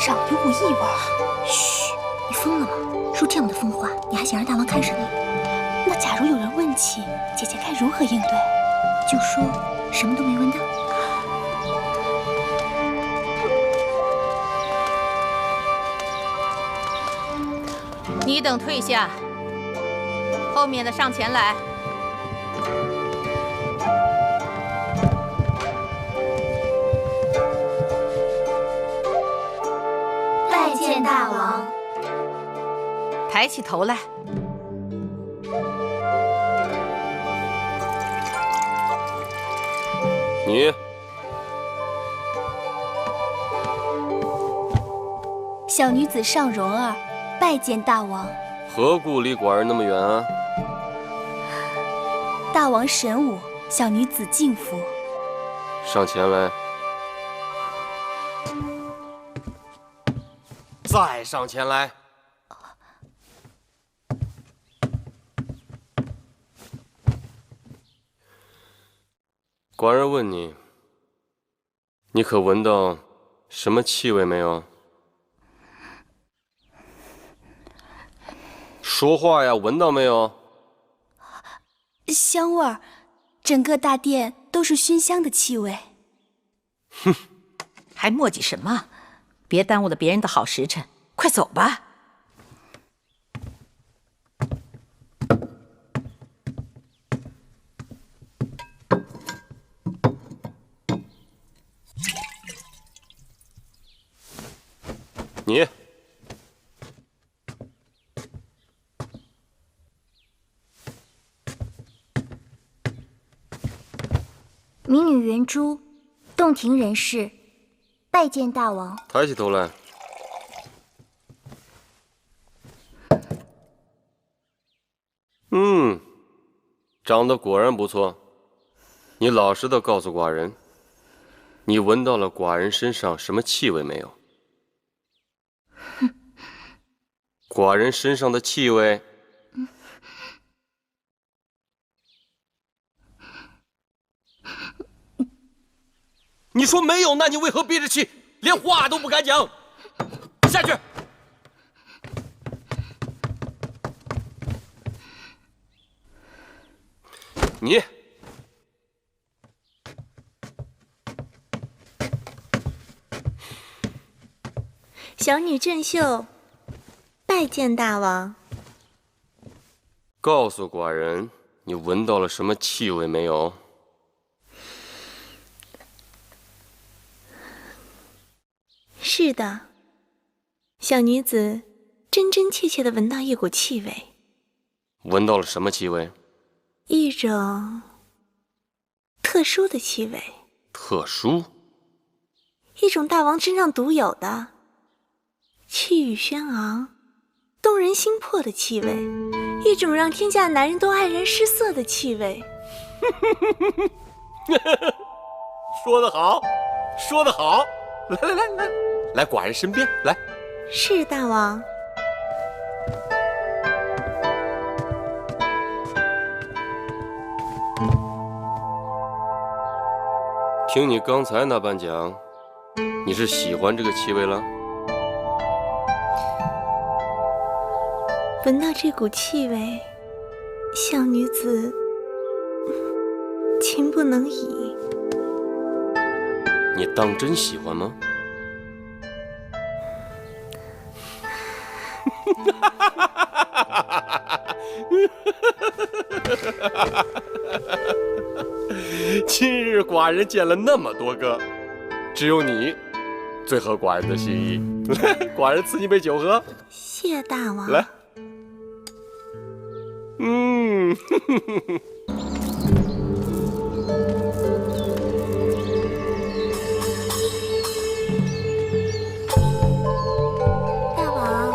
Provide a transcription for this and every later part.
上有股异味。嘘，你疯了吗？说这样的疯话，你还想让大王看上你？那假如有人问起，姐姐该如何应对？就说什么都没闻到。你等退下，后面的上前来。拜见大王。抬起头来。你。小女子尚蓉儿，拜见大王。何故离寡人那么远啊？大王神武，小女子敬服。上前来。再上前来。寡人问你，你可闻到什么气味没有？说话呀，闻到没有？香味儿，整个大殿都是熏香的气味。哼，还磨叽什么？别耽误了别人的好时辰，快走吧。你。民女圆珠，洞庭人士，拜见大王。抬起头来。长得果然不错。你老实的告诉寡人，你闻到了寡人身上什么气味没有？寡人身上的气味。你说没有，那你为何憋着气，连话都不敢讲？下去。你。小女郑秀，拜见大王。告诉寡人，你闻到了什么气味没有？是的，小女子真真切切地闻到一股气味。闻到了什么气味？一种特殊的气味。特殊？一种大王身上独有的气宇轩昂、动人心魄的气味，一种让天下男人都黯然失色的气味。说得好，说得好！来，寡人身边来。是大王。听你刚才那般讲，你是喜欢这个气味了？闻到这股气味，小女子情不能已。你当真喜欢吗？今日寡人见了那么多个，只有你最合寡人的心意。来，寡人赐你杯酒喝。谢大王。来。大王，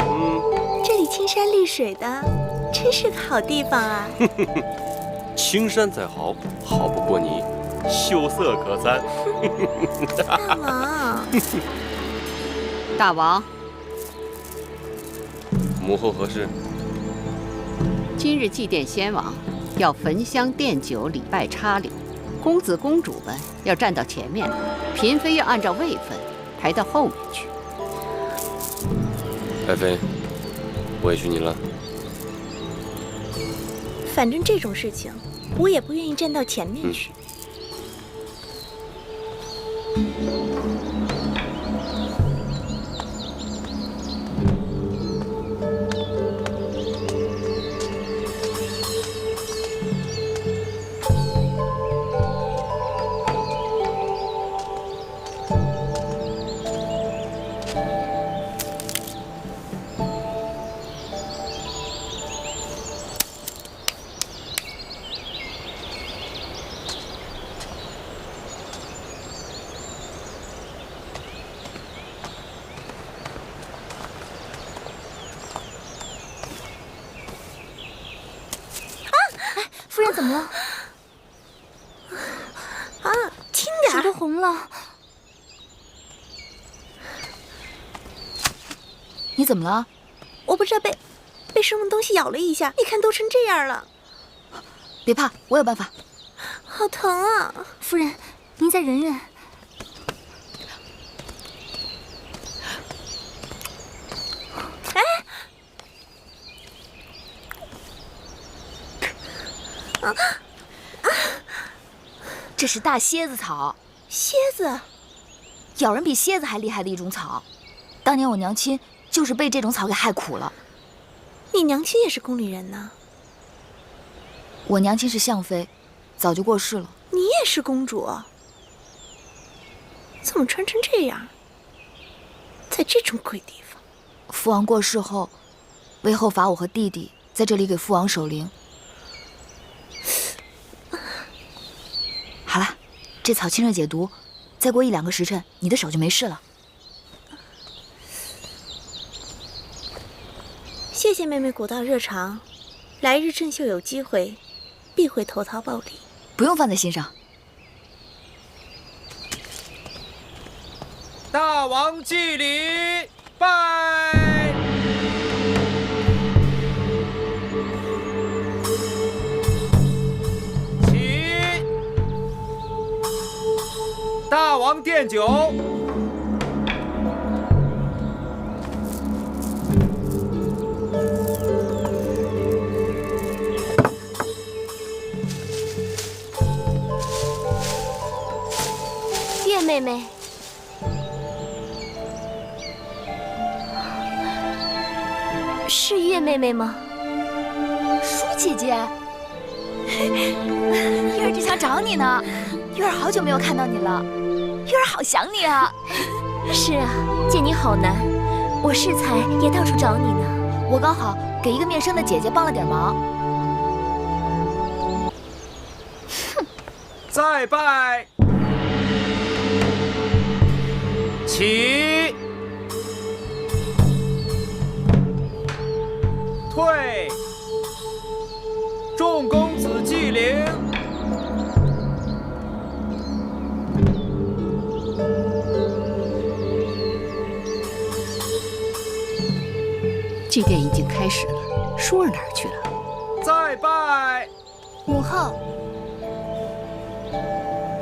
这里青山绿水的，真是个好地方啊。青山再好，好不过你秀色可餐。大王。大王，母后何事？今日祭奠先王，要焚香奠酒，礼拜插礼。公子公主们要站到前面，嫔妃要按照位分排到后面去。爱妃，委屈你了。反正这种事情，我也不愿意站到前面去。夫人怎么了？啊，轻点手都红了。你怎么了？我不知道被什么东西咬了一下，你看都成这样了。别怕，我有办法。好疼啊！夫人，您再忍忍。这是大蝎子草，蝎子咬人比蝎子还厉害的一种草。当年我娘亲就是被这种草给害苦了。你娘亲也是宫里人呢？我娘亲是相妃，早就过世了。你也是公主？怎么穿成这样？在这种鬼地方？父王过世后，魏后罚我和弟弟在这里给父王守灵。好了，这草清热解毒，再过1-2个时辰，你的手就没事了。谢谢妹妹古道热肠，来日郑秀有机会，必会投桃报李。不用放在心上。大王祭礼，拜！起！大王奠酒。月妹妹，是月妹妹吗？舒姐姐，月儿正想找你呢。月儿好久没有看到你了，月儿好想你啊。是啊，见你好难，我适才也到处找你呢。我刚好给一个面生的姐姐帮了点忙。哼，再拜。起，退，众公子祭灵。祭奠已经开始了，舒儿哪儿去了？再拜。母后，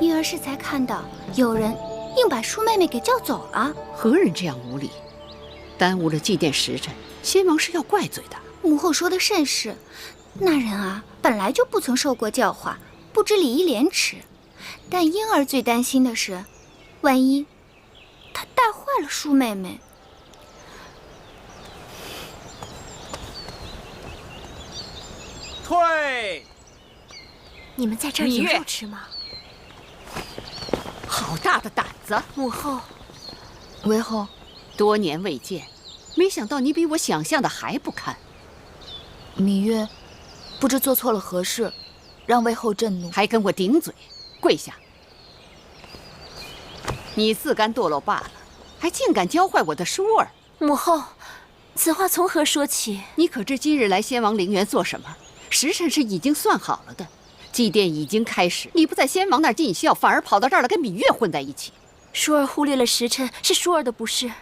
婴儿适才看到有人硬把舒妹妹给叫走了。何人这样无礼，耽误了祭奠时辰？先王是要怪罪的。母后说的甚是，那人啊，本来就不曾受过教化，不知礼义廉耻。但婴儿最担心的是，万一他带坏了舒妹妹。退！你们在这儿有肉吃吗？好大的胆子！母后，魏后，多年未见，没想到你比我想象的还不堪。芈月不知做错了何事，让魏后震怒，还跟我顶嘴，跪下！你自甘堕落罢了，还竟敢教坏我的舒儿！母后，此话从何说起？你可知今日来先王陵园做什么？时辰是已经算好了的，祭奠已经开始。你不在先王那儿尽孝，反而跑到这儿来跟芈月混在一起。舒儿忽略了时辰，是舒儿的不是，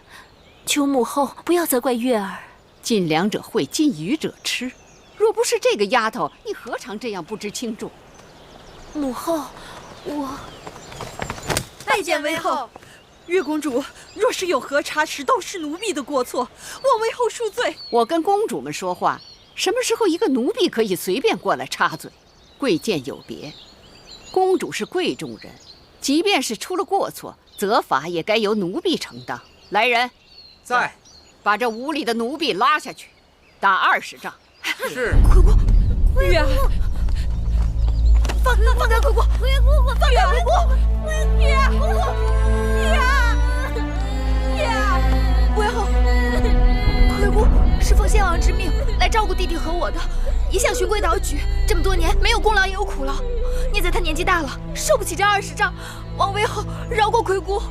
求母后不要责怪月儿。近粮者会，近鱼者吃。若不是这个丫头，你何尝这样不知轻重？母后，我拜见魏后。月公主若是有何差池，都是奴婢的过错，望为后恕罪。我跟公主们说话，什么时候一个奴婢可以随便过来插嘴？贵贱有别，公主是贵重人，即便是出了过错，责罚也该由奴婢承担。来人，在。把这无礼的奴婢拉下去，打20杖。是。月儿，放开姑姑！月姑姑，放开姑姑！月姑姑，月为后，魁姑是奉先王之命来照顾弟弟和我的，一向循规蹈矩，这么多年没有功劳也有苦劳。念在他年纪大了，受不起这20杖，望为后饶过魁姑。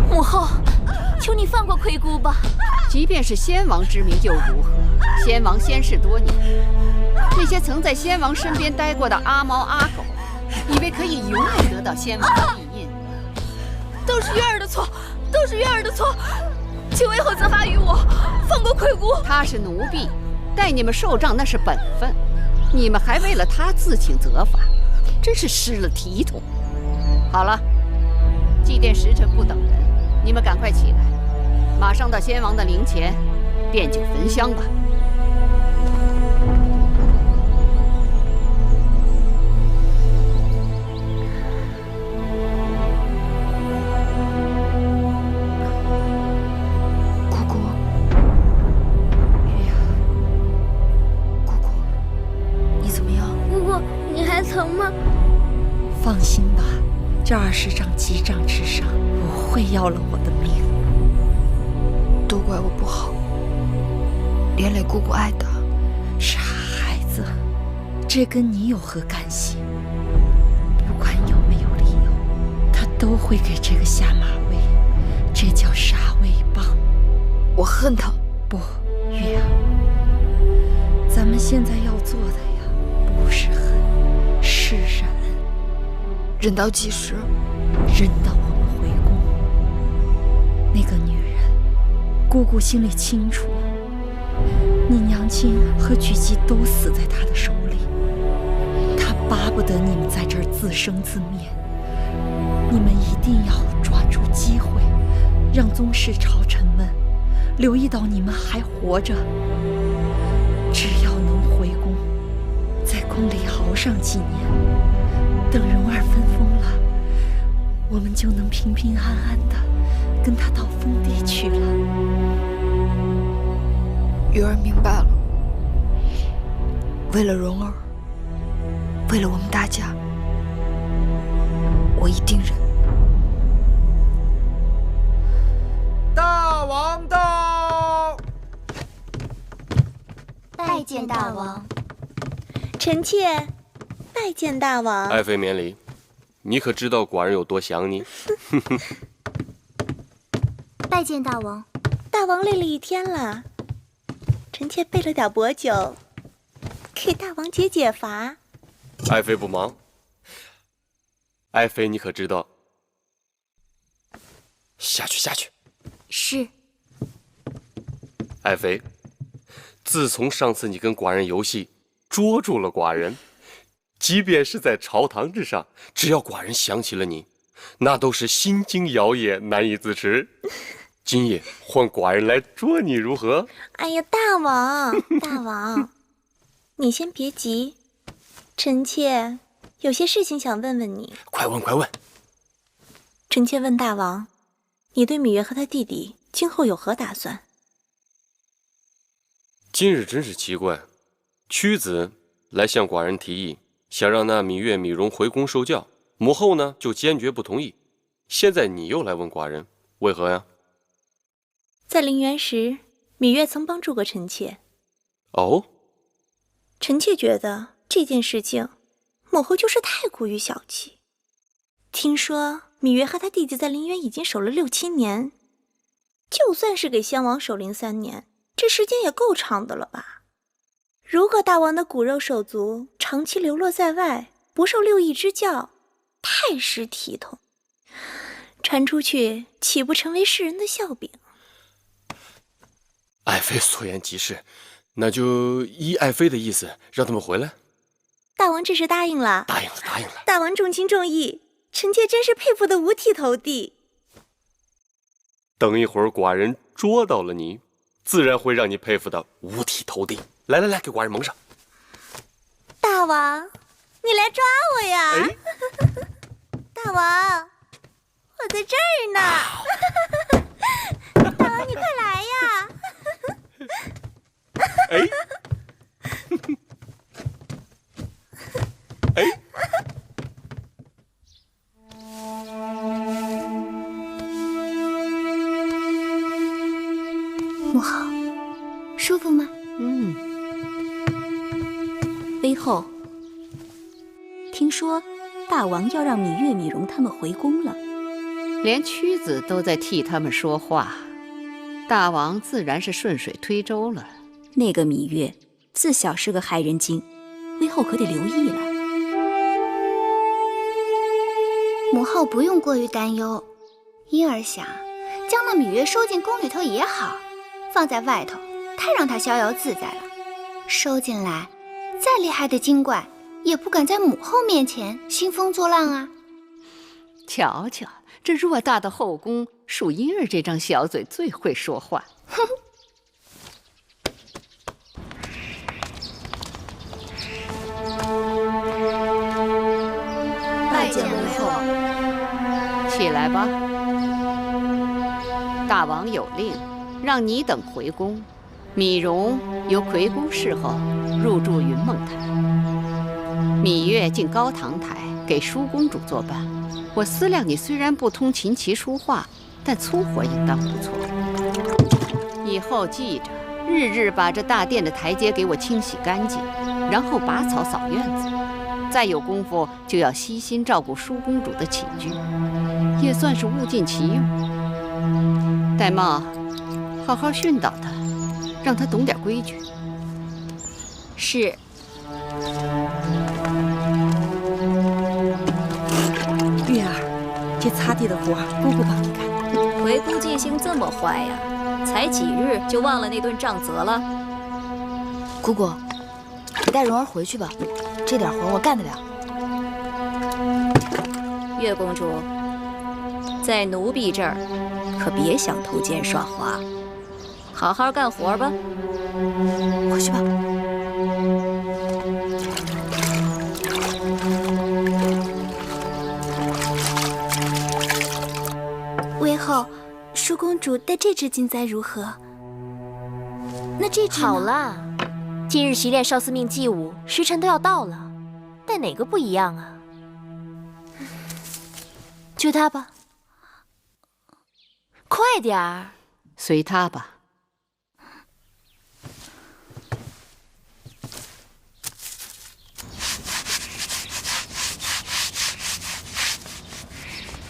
母后，求你放过魁姑吧。即便是先王之名又如何？先王仙逝多年，那些曾在先王身边待过的阿猫阿狗，以为可以永远得到先王的庇荫？都是月儿的错，都是月儿的错，请为后责罚于我，放过魁姑。他是奴婢，带你们受杖那是本分，你们还为了他自请责罚，真是失了体统。好了，祭奠时辰不等人，你们赶快起来，马上到先王的灵前奠酒焚香吧。姑姑，月儿，姑姑，你怎么样？姑姑，你还疼吗？放心吧，这20杖击杖之伤不会要了我的命。都怪我不好，连累姑姑挨打。傻孩子，这跟你有何干系？不管有没有理由，他都会给这个下马威，这叫杀威棒。我恨他。不，月儿，咱们现在要做的呀，不是恨，是忍。忍到几时？忍到我们回宫。那个女人，姑姑心里清楚，你娘亲和举姬都死在她的手里，她巴不得你们在这儿自生自灭。你们一定要抓住机会，让宗室朝臣们留意到你们还活着。只要能回宫，在宫里熬上几年，等蓉儿分封了，我们就能平平安安的跟他到封地去了。月儿明白了，为了蓉儿，为了我们大家，我一定忍。大王到！拜见大王。臣妾拜见大王。爱妃免礼，你可知道寡人有多想你？拜见大王。大王累了一天了，臣妾备了点薄酒，给大王解解乏。爱妃不忙。爱妃，你可知道？下去，下去。是。爱妃，自从上次你跟寡人游戏，捉住了寡人，即便是在朝堂之上，只要寡人想起了你，那都是心惊摇曳，难以自持。今夜换寡人来捉你如何？哎呀，大王，大王，你先别急，臣妾有些事情想问问你。快问，快问。臣妾问大王，你对芈月和她弟弟今后有何打算？今日真是奇怪，屈子来向寡人提议，想让那芈月、芈蓉回宫受教，母后呢就坚决不同意。现在你又来问寡人，为何呀？在陵园时，芈月曾帮助过臣妾。哦，臣妾觉得这件事情，母后就是太过于小气。听说芈月和她弟弟在陵园已经守了6、7年，就算是给先王守陵3年，这时间也够长的了吧？如果大王的骨肉手足长期流落在外，不受6艺之教，太失体统，传出去岂不成为世人的笑柄？爱妃所言极是，那就依爱妃的意思，让他们回来。大王这是答应了。答应了，答应了。大王重情重义，臣妾真是佩服得五体投地。等一会儿寡人捉到了你，自然会让你佩服的五体投地。来来来，给寡人蒙上。大王，你来抓我呀！哎，大王，我在这儿呢。大王，你快来呀！哎，哎，母后，舒服吗？微后，听说大王要让芈月、芈容他们回宫了，连屈子都在替他们说话，大王自然是顺水推舟了。那个芈月自小是个害人精，微后可得留意了。母后不用过于担忧，婴儿想将那芈月收进宫里头也好，放在外头太让她逍遥自在了。收进来，再厉害的精怪也不敢在母后面前兴风作浪啊。瞧瞧，这偌大的后宫，属婴儿这张小嘴最会说话。哼！拜见为后。起来吧。大王有令，让你等回宫。芈容由魁宫侍候入住云梦台，芈月进高堂台给舒公主作伴。我思量你虽然不通琴棋书画，但粗活应当不错。以后记着，日日把这大殿的台阶给我清洗干净，然后拔草扫院子。再有功夫，就要悉心照顾舒公主的起居，也算是物尽其用。戴瑁，好好训导她，让她懂点规矩。是。月儿，这擦地的活姑姑帮你干。回宫记性这么坏呀？才几日就忘了那顿杖责了？姑姑，你带蓉儿回去吧，这点活我干得了。月公主，在奴婢这儿可别想偷奸耍滑，好好干活吧。回去吧。微后，舒公主带这只金簪如何？那这只呢？好啦，今日习练少司命祭舞，时辰都要到了，带哪个不一样啊？就它吧，快点儿。随她吧。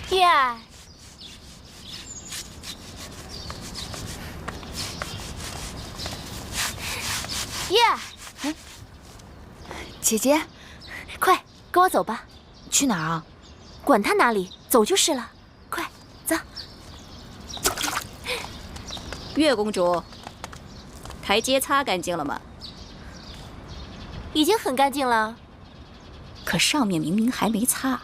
月儿，月儿，姐姐，快跟我走吧。去哪儿啊？管他哪里，走就是了。快走。月公主，台阶擦干净了吗？已经很干净了。可上面明明还没擦。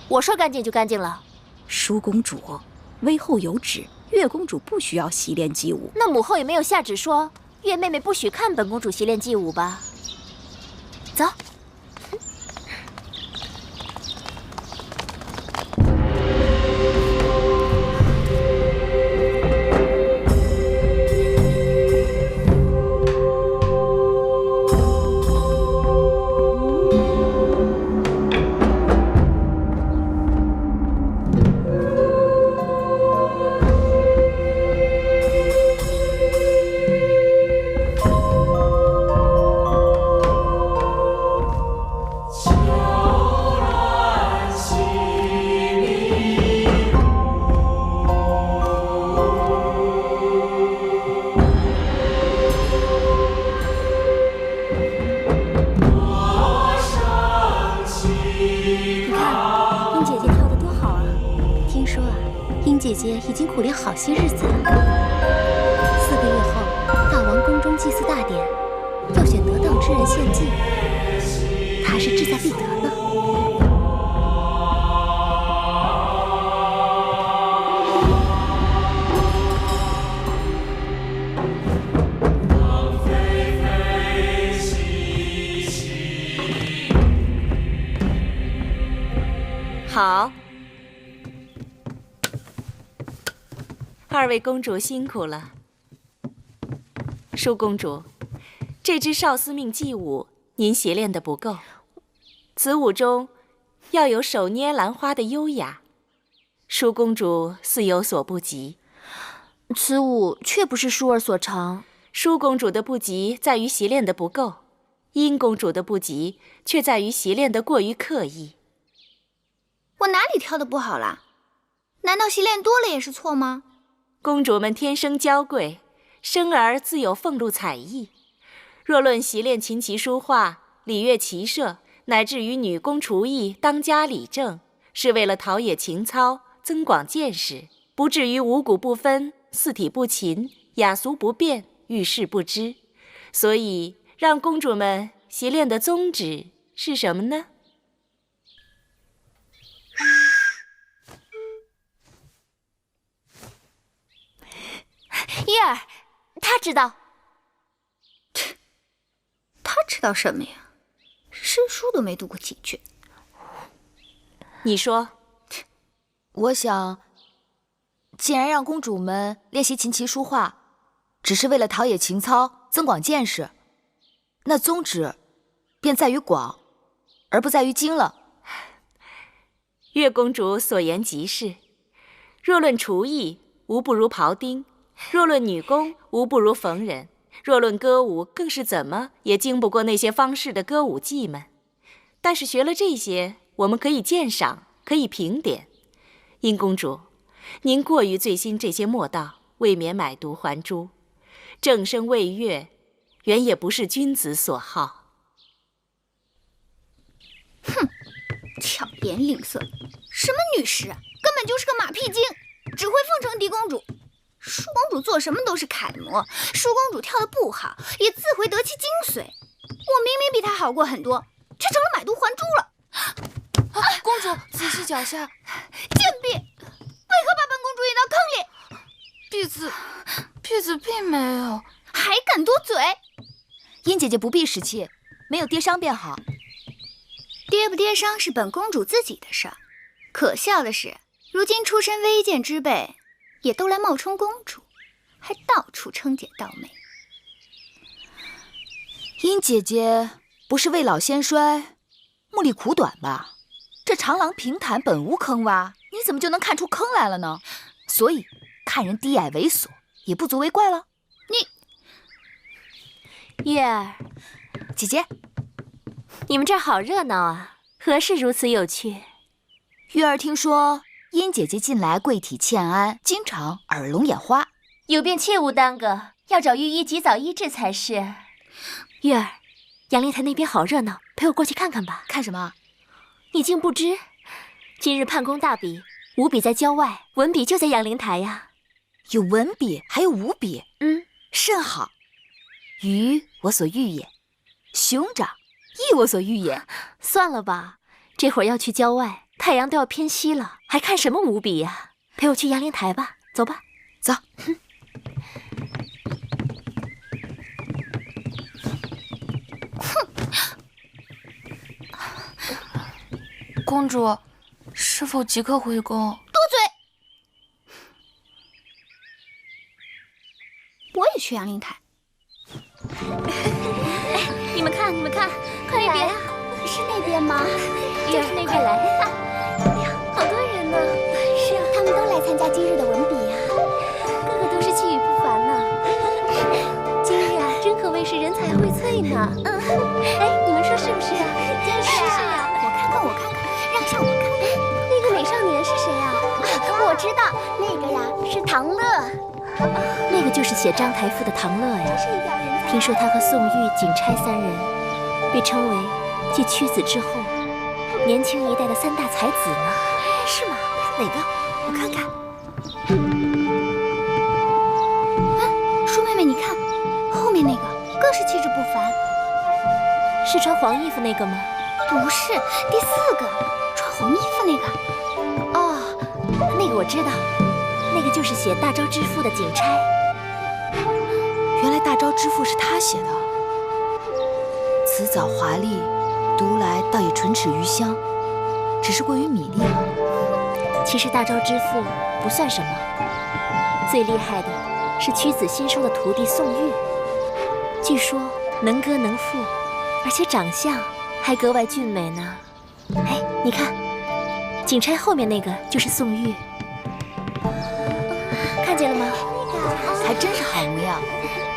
我说干净就干净了。舒公主，微后有旨，月公主不需要习练祭舞。那母后也没有下旨说月妹妹不许看本公主习练祭舞吧？走。姐姐已经苦练好些日子了。4个月后，大王宫中祭祀大典，要选得当之人献祭，她是志在必得呢。好，二位公主辛苦了。淑公主，这支少司命祭舞您习练的不够，此舞中要有手捏兰花的优雅，淑公主似有所不及。此舞却不是淑儿所长。淑公主的不及在于习练的不够，殷公主的不及却在于习练的过于刻意。我哪里跳得不好啦？难道习练多了也是错吗？公主们天生娇贵，生而自有俸禄彩艺。若论习练琴棋书画、礼乐骑射，乃至于女工厨艺、当家理政，是为了陶冶情操、增广见识，不至于五谷不分、四体不勤、雅俗不变、遇事不知。所以，让公主们习练的宗旨是什么呢？伊儿，他知道。他知道什么呀？诗书都没读过几句。你说。我想，既然让公主们练习琴棋书画，只是为了陶冶情操、增广见识，那宗旨便在于广，而不在于精了。月公主所言极是。若论厨艺，无不如庖丁；若论女工，无不如缝人；若论歌舞，更是怎么也经不过那些方士的歌舞伎们。但是学了这些，我们可以鉴赏，可以评点。殷公主，您过于醉心这些墨道，未免买椟还珠。正声魏乐，原也不是君子所好。哼，巧言令色，什么女士啊，根本就是个马屁精，只会奉承嫡公主。淑公主做什么都是楷模，淑公主跳得不好，也自会得其精髓。我明明比她好过很多，却成了买椟还珠了。公主，仔细脚下。贱婢，为何把本公主引到坑里？婢子并没有。还敢多嘴！殷姐姐不必使气，没有跌伤便好。跌不跌伤是本公主自己的事儿。可笑的是，如今出身微贱之辈，也都来冒充公主，还到处称姐道妹。殷姐姐不是未老先衰，目力苦短吧？这长廊平坦本无坑洼，你怎么就能看出坑来了呢？所以看人低矮猥琐也不足为怪了。月儿，姐姐，你们这儿好热闹啊，何事如此有趣？月儿听说殷姐姐近来贵体欠安，经常耳聋眼花，有便切勿耽搁，要找御医及早医治才是。月儿，杨凌台那边好热闹，陪我过去看看吧。看什么？你竟不知，今日判宫大比，武比在郊外，文比就在杨凌台呀。有文比，还有武比，甚好。鱼我所欲也，熊掌亦我所欲也。算了吧，这会儿要去郊外，太阳都要偏西了，还看什么武比呀？陪我去杨凌台吧，走吧。走。公主，是否即刻回宫？多嘴！我也去杨凌台。你们看，你们看，快来啊！是那边吗？就是那边来。哎呀，好多人呢！是啊，他们都来参加今日的文比呀，个个都是气宇不凡呢。今日啊，真可谓是人才荟萃呢。哎，你们说是不是啊？真是啊！我看看，让上我看看。那个美少年是谁啊？我知道，那个呀是唐乐。那个就是写章台赋的唐乐呀。听说他和宋玉、景钗三人被称为继屈子之后年轻一代的三大才子呢。是吗？哪个？我看看。舒妹妹，你看，后面那个更是气质不凡。是穿黄衣服那个吗？不是，第4个，穿红衣服那个。哦，那个我知道，那个就是写《大昭之赋》的景钗。原来《大昭之赋》是他写的，词藻华丽，读来倒也唇齿余香。只是过于米粒了。其实大昭之父不算什么，最厉害的是屈子新收的徒弟宋玉，据说能歌能赋，而且长相还格外俊美呢。哎，你看，景差后面那个就是宋玉，看见了吗？还真是好模样，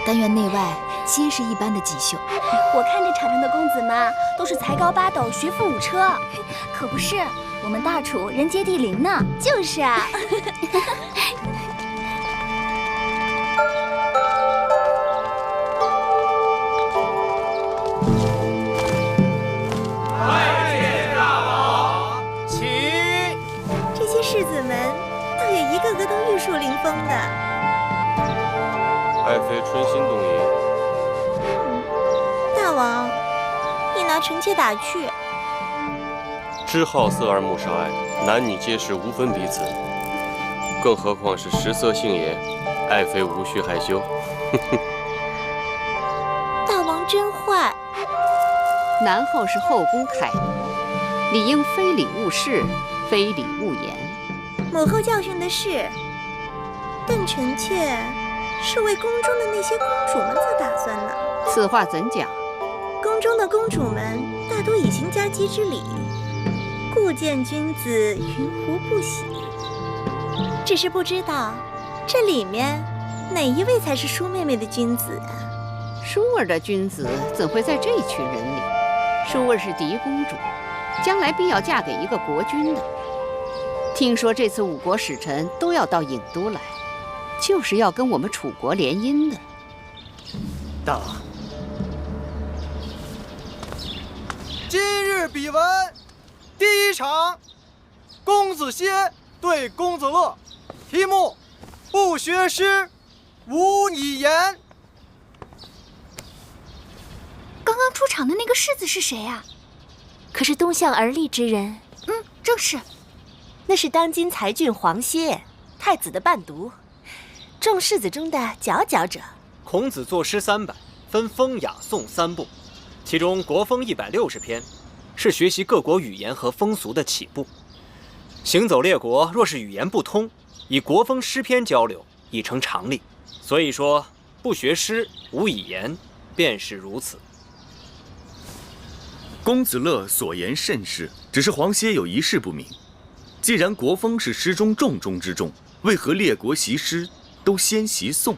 但愿内外皆是一般的锦绣。我看这场上的公子们都是才高八斗，学富五车，可不是我们大楚人杰地灵呢。就是啊。这些世子们倒也一个个都玉树临风的。爱妃春心动淫。大王，你拿臣妾打趣。知好色而慕少爱，男女皆是无分彼此。更何况是食色性也，爱妃无需害羞。大王真坏。男后是后宫楷模，理应非礼勿视，非礼勿言。母后教训的是，但臣妾是为宫中的那些公主们做打算呢。此话怎讲？宫中的公主们大多已行家姬之礼，故见君子云胡不喜。只是不知道这里面哪一位才是舒妹妹的君子啊？舒儿的君子怎会在这群人里？舒儿是嫡公主，将来必要嫁给一个国君的。听说这次5国使臣都要到郢都来，就是要跟我们楚国联姻的。大王，今日比文第1场，公子歇对公子乐，题目：不学诗，无以言。刚刚出场的那个世子是谁呀？可是东向而立之人。正是。那是当今才俊黄歇，太子的伴读，众世子中的佼佼者。孔子作诗300，分风雅颂3部，其中国风160篇，是学习各国语言和风俗的起步。行走列国，若是语言不通，以国风诗篇交流，已成常例。所以说，不学诗，无以言，便是如此。公子乐所言甚是，只是黄歇有一事不明。既然国风是诗中重中之重，为何列国习诗都先习颂？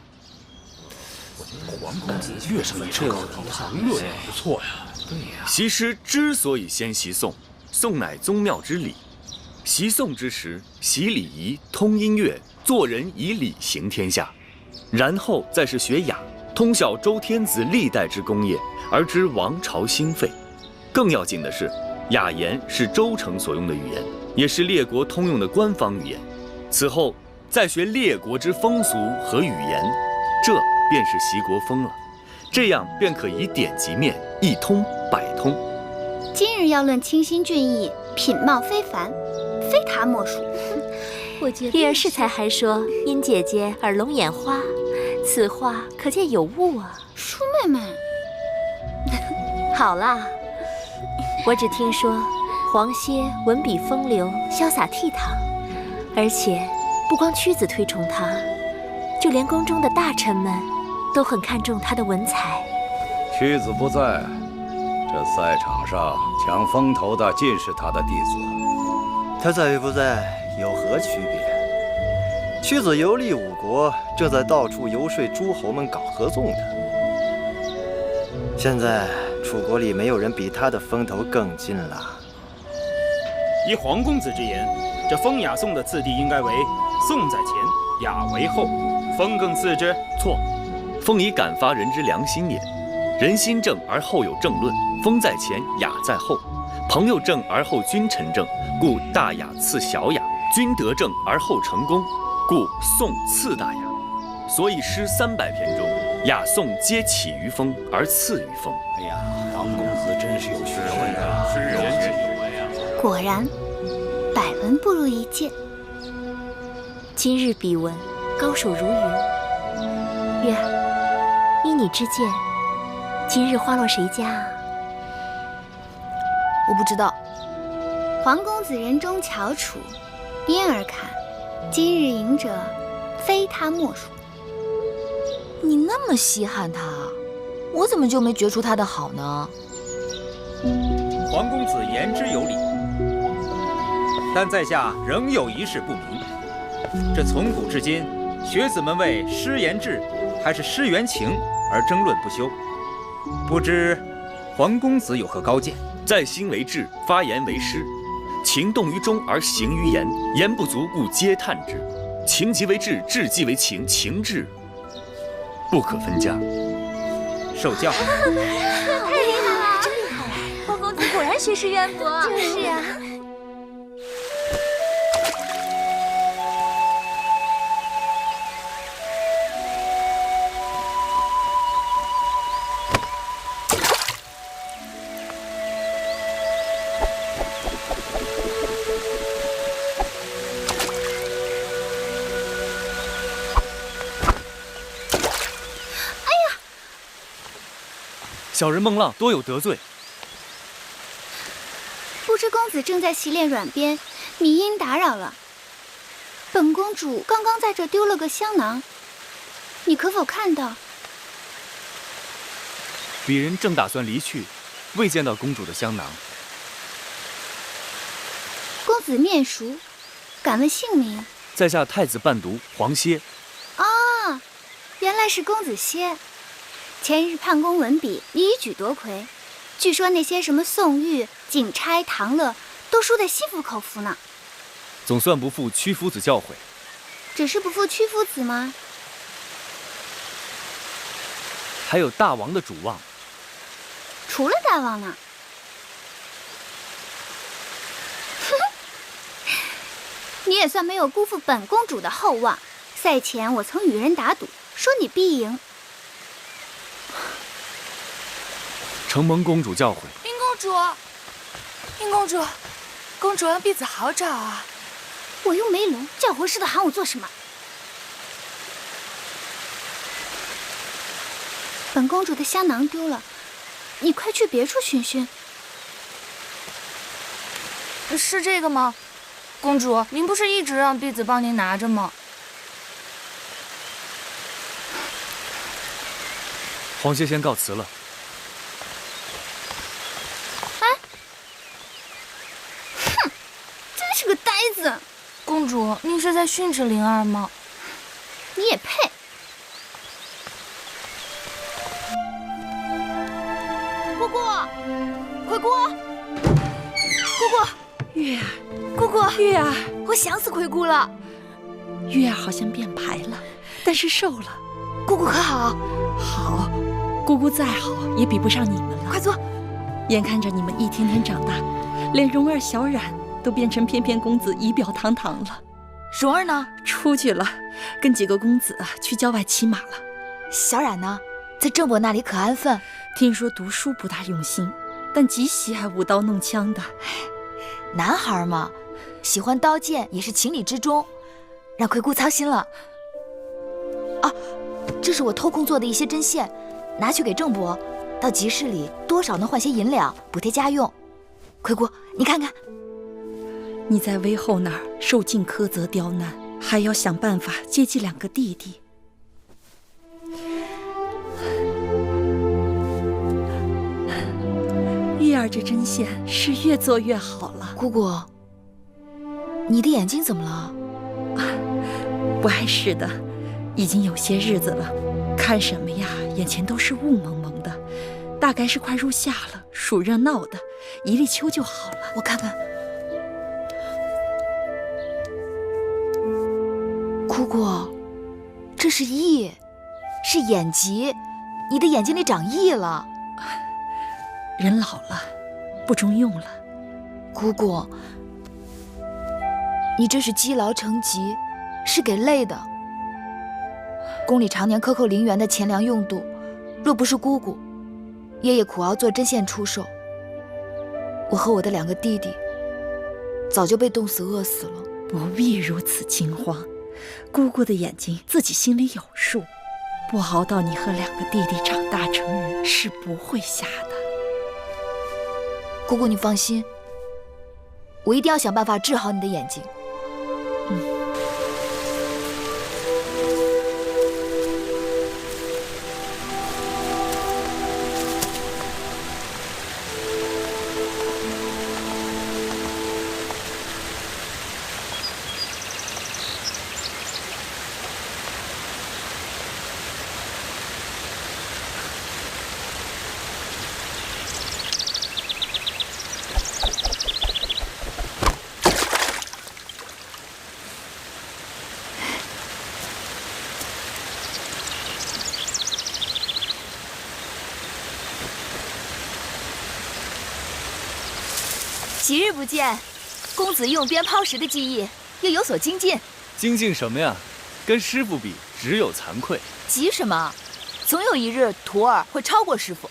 黄公子越是这个谈论不错呀。对呀。习诗之所以先习颂，颂乃宗庙之礼。习颂之时，习礼仪，通音乐，做人以礼行天下。然后再是学雅，通晓周天子历代之功业，而知王朝兴废。更要紧的是，雅言是周成所用的语言，也是列国通用的官方语言。此后再学列国之风俗和语言，这便是习国风了。这样便可以点及面，一通百通。今日要论清新俊逸，品貌非凡，非他莫属。我觉得月儿适才还说殷姐姐耳聋眼花，此话可见有误啊。舒妹妹，好啦，我只听说黄歇文笔风流，潇洒倜傥，而且不光屈子推崇他，就连宫中的大臣们都很看重他的文采。屈子不在，这赛场上抢风头的尽是他的弟子。他在与不在有何区别？屈子游历5国，正在到处游说诸侯们搞合纵的。现在楚国里没有人比他的风头更劲了。依黄公子之言，这风雅颂的次第应该为颂在前，雅为后，风更次之。错，风以感发人之良心也。人心正而后有正论，风在前，雅在后。朋友正而后君臣正，故大雅次小雅；君德正而后成功，故颂次大雅。所以诗300篇中，雅颂皆起于风而次于风。哎呀，黄公子真是有学问啊！是有文呀。果然，百闻不如一见。今日比文，高手如云。月儿，依你之见，今日花落谁家啊？我不知道，皇公子人中翘楚，因而看，今日赢者，非他莫属。你那么稀罕他，我怎么就没觉出他的好呢？皇公子言之有理，但在下仍有一事不明：这从古至今，学子们为诗言志还是诗言情而争论不休，不知皇公子有何高见？在心为志，发言为诗，情动于中而行于言，言不足故嗟叹之。情即为志，志即为情，情志不可分家。受教。太厉害了，真厉害！皇公子果然学识渊博。就是啊。小人孟浪多有得罪，不知公子正在洗脸软鞭，迷因打扰了。本公主刚刚在这丢了个香囊，你可否看到？鄙人正打算离去，未见到公主的香囊。公子面熟，敢问姓名？在下太子伴读黄歇。啊，原来是公子歇。前日判公文笔，你一举夺魁，据说那些什么宋玉、景钗、唐乐都输得心服口服呢。总算不负屈夫子教诲。只是不负屈夫子吗？还有大王的主望。除了大王呢？你也算没有辜负本公主的厚望。赛前我曾与人打赌，说你必赢。承蒙公主教诲。殷公主，殷公主，公主让婢子好找啊！我又没聋，叫活似的喊我做什么？本公主的香囊丢了，你快去别处寻寻。是这个吗？公主，您不是一直让婢子帮您拿着吗？黄歇先告辞了。是个呆子。公主，您是在训斥灵儿吗？你也配。姑姑，回姑，姑姑，月儿，姑姑，月儿，我想死魁姑了。月儿好像变白了，但是瘦了。姑姑可好？好，姑姑再好也比不上你们了。快坐。眼看着你们一天天长大，连蓉儿、小冉都变成翩翩公子，仪表堂堂了。蓉儿呢？出去了，跟几个公子去郊外骑马了。小冉呢？在郑伯那里可安分。听说读书不大用心，但极喜爱舞刀弄枪的。男孩嘛，喜欢刀剑也是情理之中，让魁姑操心了。啊，这是我偷空做的一些针线，拿去给郑伯，到集市里多少能换些银两，补贴家用。魁姑，你看看。你在威后那儿受尽苛责刁难，还要想办法接济两个弟弟。玉儿这针线是越做越好了。姑姑，你的眼睛怎么了？不碍事的，已经有些日子了，看什么呀，眼前都是雾蒙蒙的，大概是快入夏了，暑热闹的，一立秋就好了。我看看。姑姑，这是翳，是眼疾，你的眼睛里长翳了。人老了，不中用了。姑姑，你这是积劳成疾，是给累的。宫里常年克扣陵园的钱粮用度，若不是姑姑，爷爷苦熬做针线出售，我和我的两个弟弟早就被冻死饿死了。不必如此惊慌，姑姑的眼睛自己心里有数，不熬到你和两个弟弟长大成人，是不会瞎的。姑姑，你放心，我一定要想办法治好你的眼睛。几日不见，公子用鞭炮时的技艺又有所精进。精进什么呀？跟师傅比，只有惭愧。急什么？总有一日徒儿会超过师傅。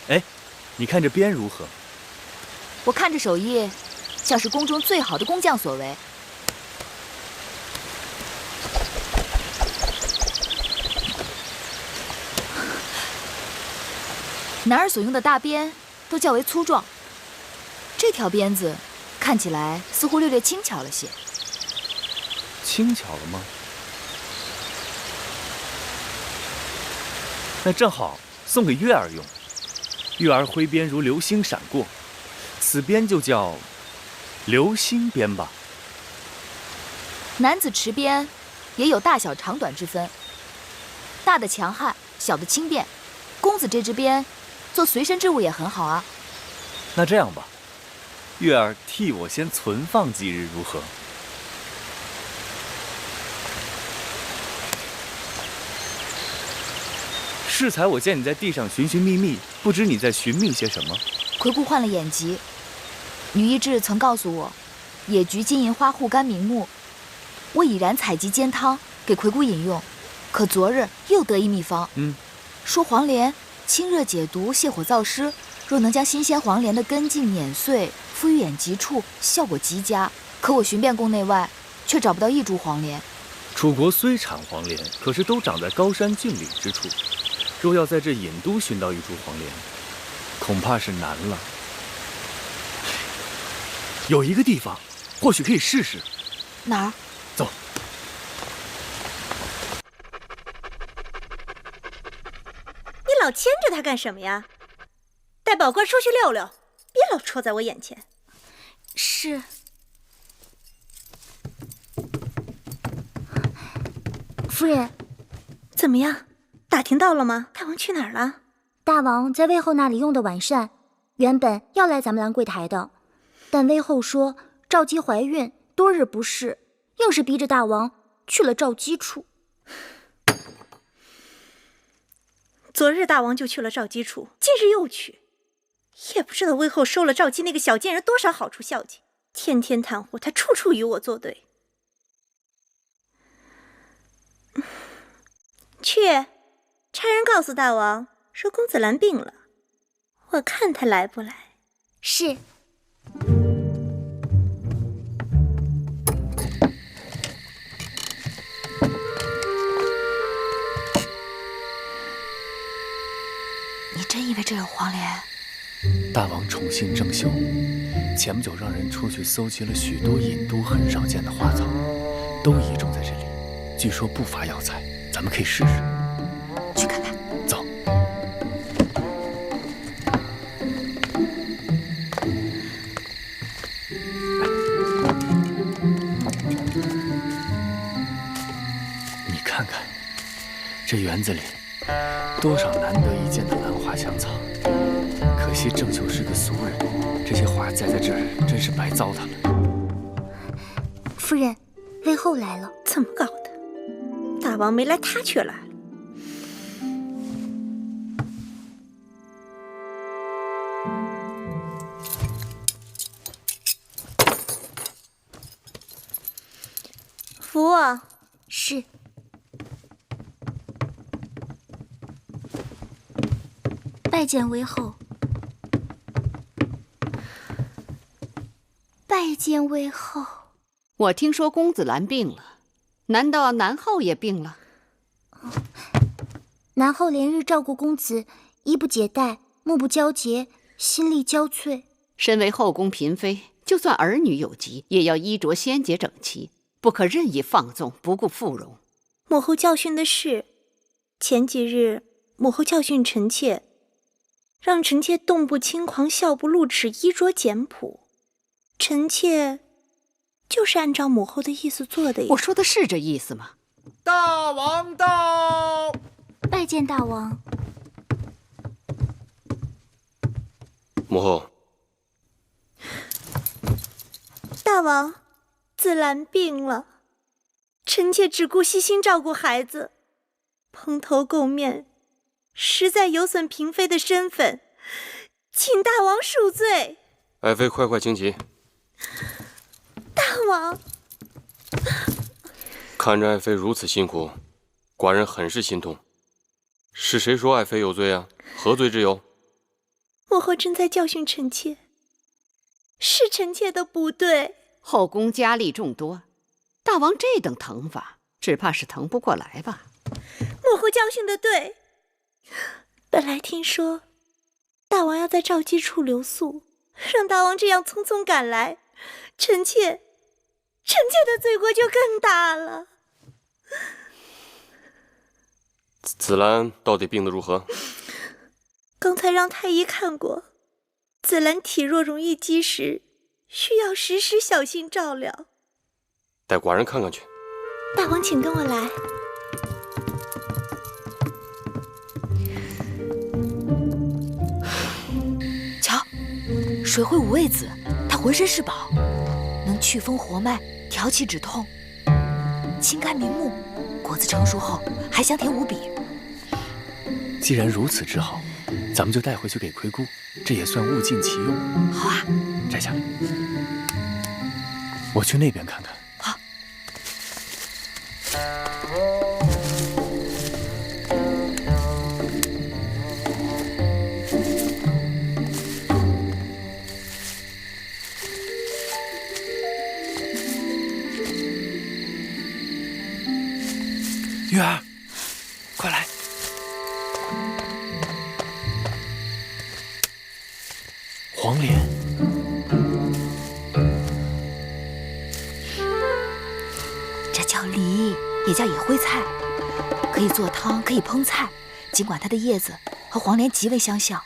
哎，你看这鞭如何？我看这手艺，像是宫中最好的工匠所为。男儿所用的大鞭都较为粗壮。这条鞭子看起来似乎略轻巧了些。轻巧了吗？那正好送给月儿用。月儿挥鞭如流星闪过，此鞭就叫流星鞭吧。男子持鞭也有大小长短之分，大的强悍，小的轻便。公子这支鞭做随身之物也很好啊。那这样吧，月儿替我先存放几日，如何？适才我见你在地上寻寻觅觅，不知你在寻觅些什么？魁姑患了眼疾，女医治曾告诉我，野菊金银花护肝明目。我已然采集煎汤给魁姑饮用，可昨日又得一秘方，说黄连清热解毒、泻火燥湿，若能将新鲜黄连的根茎碾碎，敷于眼疾处，效果极佳。可我寻遍宫内外，却找不到一株黄连。楚国虽产黄连，可是都长在高山峻岭之处。若要在这隐都寻到一株黄连，恐怕是难了。有一个地方，或许可以试试。哪儿？走。你老牵着他干什么呀？带宝官出去溜溜，别老戳在我眼前。是。夫人，怎么样？打听到了吗？大王去哪儿了？大王在魏后那里用的晚膳，原本要来咱们兰桂台的，但魏后说赵姬怀孕，多日不适，硬是逼着大王去了赵姬处。昨日大王就去了赵姬处，今日又去，也不知道魏后收了赵姬那个小贱人多少好处孝敬，天天袒护他，处处与我作对。去，差人告诉大王说公子兰病了，我看他来不来。是。你真以为这有黄连？大王宠信郑袖，前不久让人出去搜集了许多隐都很少见的花草，都移种在这里，据说不乏药材，咱们可以试试。去看看。走。你看看，这园子里多少难得一见的兰花香草，可惜郑袖是个俗人，这些花栽在这儿真是白糟蹋了。夫人，魏后来了。怎么搞的？大王没来，他却来了。扶我。是。拜见魏后。拜见魏后。我听说公子兰病了，难道南后也病了？南后连日照顾公子，衣不解带，目不交结，心力交瘁。身为后宫嫔妃，就算儿女有疾，也要衣着鲜洁整齐，不可任意放纵，不顾妇容。母后教训的是，前几日母后教训臣妾，让臣妾动不轻狂，笑不露齿，衣着简朴。臣妾就是按照母后的意思做的。我说的是这意思吗？大王到，拜见大王。母后，大王，紫兰病了，臣妾只顾悉心照顾孩子，蓬头垢面，实在有损嫔妃的身份，请大王恕罪。爱妃，快请起。大王，看着爱妃如此辛苦，寡人很是心痛。是谁说爱妃有罪啊？何罪之有？母后正在教训臣妾，是臣妾的不对。后宫佳丽众多，大王这等疼法，只怕是疼不过来吧？母后教训的对。本来听说大王要在召姬处留宿，让大王这样匆匆赶来，臣妾的罪过就更大了。紫兰到底病得如何？刚才让太医看过，紫兰体弱容易积食，需要时时小心照料。带寡人看看去。大王请跟我来。瞧，水会五味子，它浑身是宝，能祛风活脉，调气止痛，清肝明目，果子成熟后还香甜无比。既然如此之好，咱们就带回去给亏姑，这也算物尽其用。好啊，摘下来，我去那边看看。好。玉儿，快来！黄连，这叫梨，也叫野灰菜，可以做汤，可以烹菜。尽管它的叶子和黄连极为相像，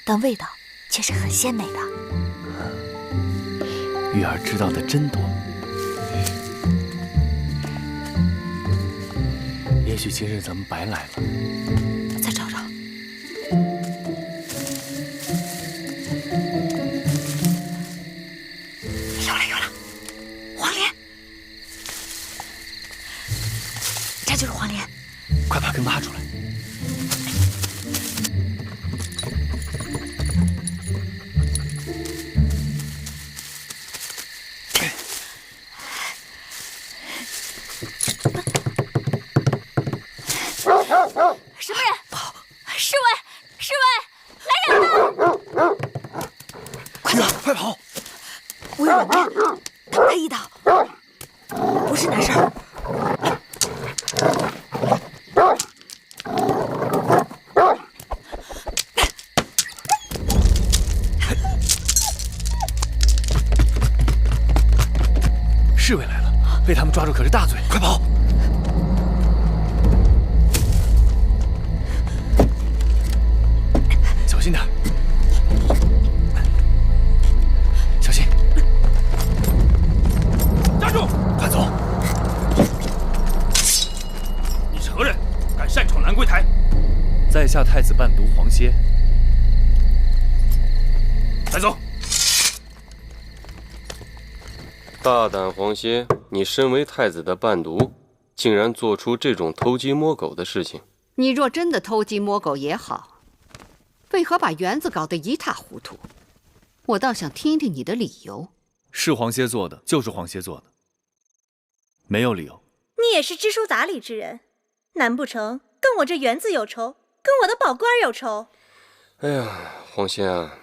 但味道却是很鲜美的。玉儿知道的真多。也许今日咱们白来了。再找找。有了，黄连，这就是黄连。快把根挖出来。什么人？侍卫，来人呐！快走，快跑！我有人命，他一刀，不是难事儿。侍卫来了，被他们抓住可是大罪，快跑！小心点，小心！站住！快走！你承认敢擅闯兰桂台？在下太子伴读黄歇。带走！大胆黄歇，你身为太子的伴读，竟然做出这种偷鸡摸狗的事情。你若真的偷鸡摸狗也好，为何把园子搞得一塌糊涂？我倒想听听你的理由。是黄歇做的，就是黄歇做的，没有理由。你也是知书达理之人，难不成跟我这园子有仇，跟我的宝官有仇？哎呀，黄歇啊，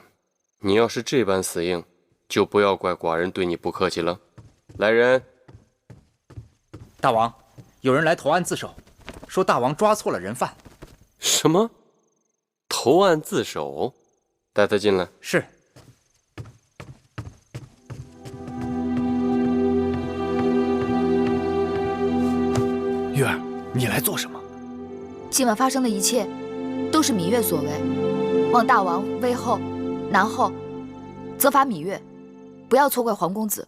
你要是这般死硬，就不要怪寡人对你不客气了。来人！大王，有人来投案自首，说大王抓错了人犯。什么？投案自首？带他进来。是。你来做什么？今晚发生的一切，都是芈月所为。望大王威后、南后，责罚芈月，不要错怪皇公子。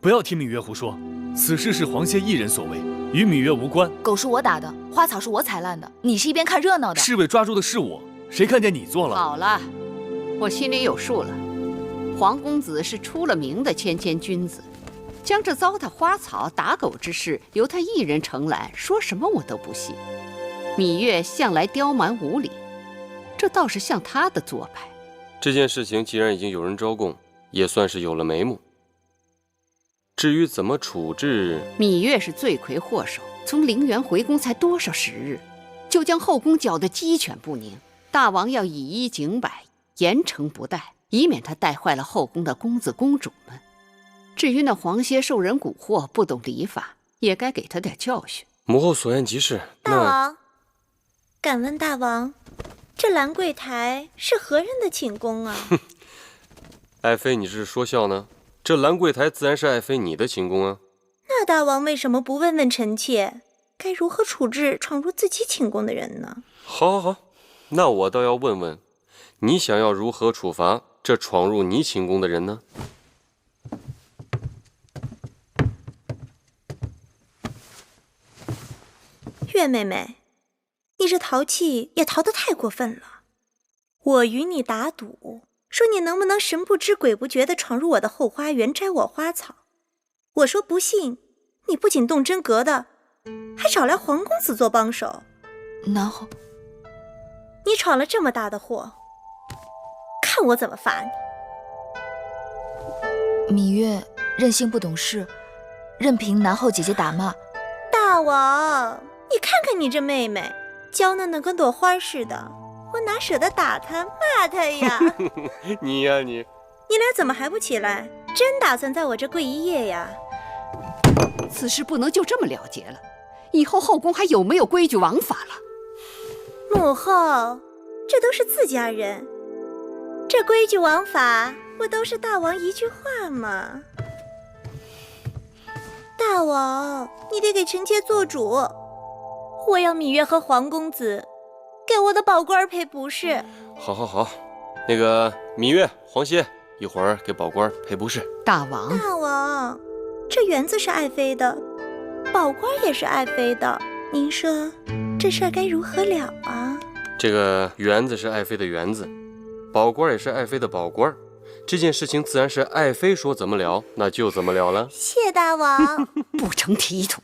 不要听芈月胡说，此事是皇歇一人所为，与芈月无关。狗是我打的，花草是我采烂的，你是一边看热闹的。侍卫抓住的是我，谁看见你做了？好了，我心里有数了。皇公子是出了名的谦谦君子，将这糟蹋花草、打狗之事由他一人承揽，说什么我都不信。芈月向来刁蛮无理，这倒是像他的做派。这件事情既然已经有人招供，也算是有了眉目。至于怎么处置，芈月是罪魁祸首，从陵园回宫才多少时日，就将后宫搅得鸡犬不宁。大王要以一警百，严惩不贷，以免他带坏了后宫的公子公主们。至于那黄歇受人蛊惑，不懂礼法，也该给他点教训。母后所言极是。大王，敢问大王，这兰柜台是何人的寝宫啊？爱妃，你是说笑呢？这兰柜台自然是爱妃你的寝宫啊。那大王为什么不问问臣妾，该如何处置闯入自己寝宫的人呢？好，那我倒要问问，你想要如何处罚这闯入你寝宫的人呢？月妹妹，你这淘气也淘得太过分了。我与你打赌，说你能不能神不知鬼不觉地闯入我的后花园摘我花草。我说不信，你不仅动真格的，还找来黄公子做帮手。然后你闯了这么大的祸，看我怎么罚你。芈月任性不懂事，任凭南后姐姐打骂。大王，你看看你这妹妹，娇嫩的跟朵花似的，我哪舍得打她骂她呀？你呀你俩怎么还不起来？真打算在我这跪一夜呀？此事不能就这么了结了，以后后宫还有没有规矩王法了？母后，这都是自家人，这规矩王法不都是大王一句话吗？大王，你得给臣妾做主，我要芈月和黄公子给我的宝官赔不是。好，那个芈月、黄歇，一会儿给宝官赔不是。大王，这园子是爱妃的，宝官也是爱妃的，您说这事儿该如何了啊？这个园子是爱妃的园子，宝官也是爱妃的宝官，这件事情自然是爱妃说怎么了，那就怎么了了。谢大王。不成体统。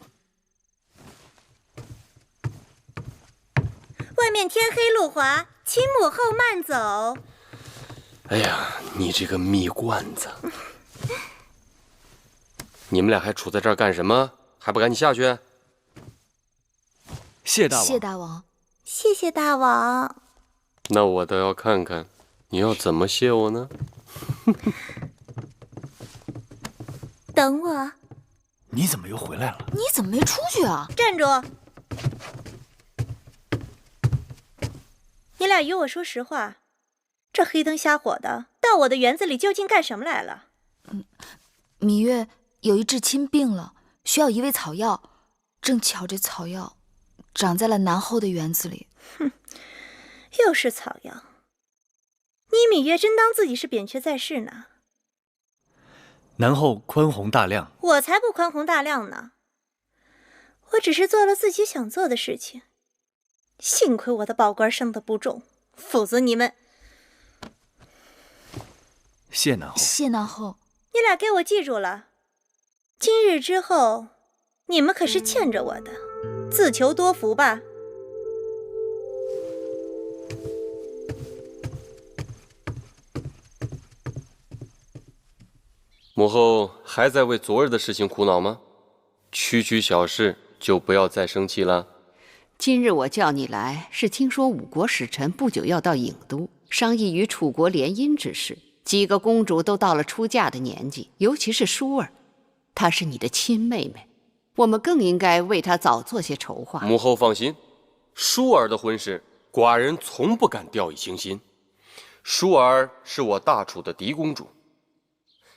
外面天黑路滑，请母后慢走。哎呀，你这个蜜罐子！你们俩还杵在这儿干什么？还不赶紧下去？谢大王。谢大王。谢谢大王。那我倒要看看，你要怎么谢我呢？等我。你怎么又回来了？你怎么没出去啊？站住！你俩与我说实话，这黑灯瞎火的，到我的园子里究竟干什么来了？芈月有一至亲病了，需要一味草药，正巧这草药长在了南后的园子里。哼，又是草药！你芈月真当自己是扁鹊在世呢？南后宽宏大量，我才不宽宏大量呢！我只是做了自己想做的事情。幸亏我的宝官生得不重，否则你们……谢南后。谢南后，你俩给我记住了，今日之后，你们可是欠着我的，自求多福吧。母后还在为昨日的事情苦恼吗？区区小事就不要再生气了。今日我叫你来，是听说五国使臣不久要到郢都，商议与楚国联姻之事。几个公主都到了出嫁的年纪，尤其是舒儿，她是你的亲妹妹，我们更应该为她早做些筹划。母后放心，舒儿的婚事，寡人从不敢掉以轻心。舒儿是我大楚的嫡公主，